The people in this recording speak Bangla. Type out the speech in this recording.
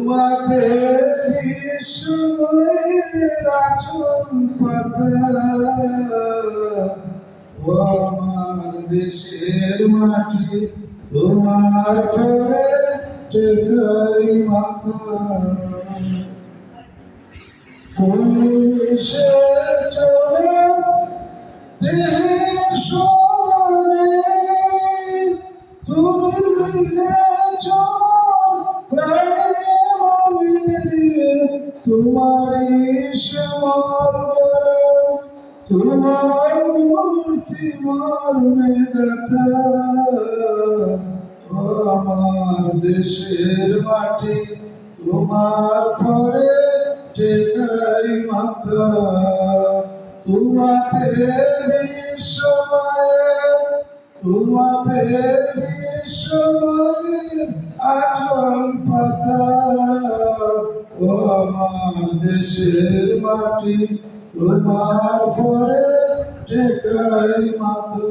তোমাতে বিস্ময়ের আচল পাতা, ও আমার দেশের মাটি তোমার ঘরে টেকাই মাথা। তুমি মিশে চলে দেহের সনে, তুমি মিলে চল প্রাণে মনে, তোমার ঈশ্বর বরং তোমার মূর্তি মর্মে গাথা। ও আমার দেশের মাটি তোমার ঘরে টেকাই মাথা। তোমাতে বিস্ময়ে আচল পাতা, ও আমার দেশের মাটি তোমার ঘরে টেকাই মাথা।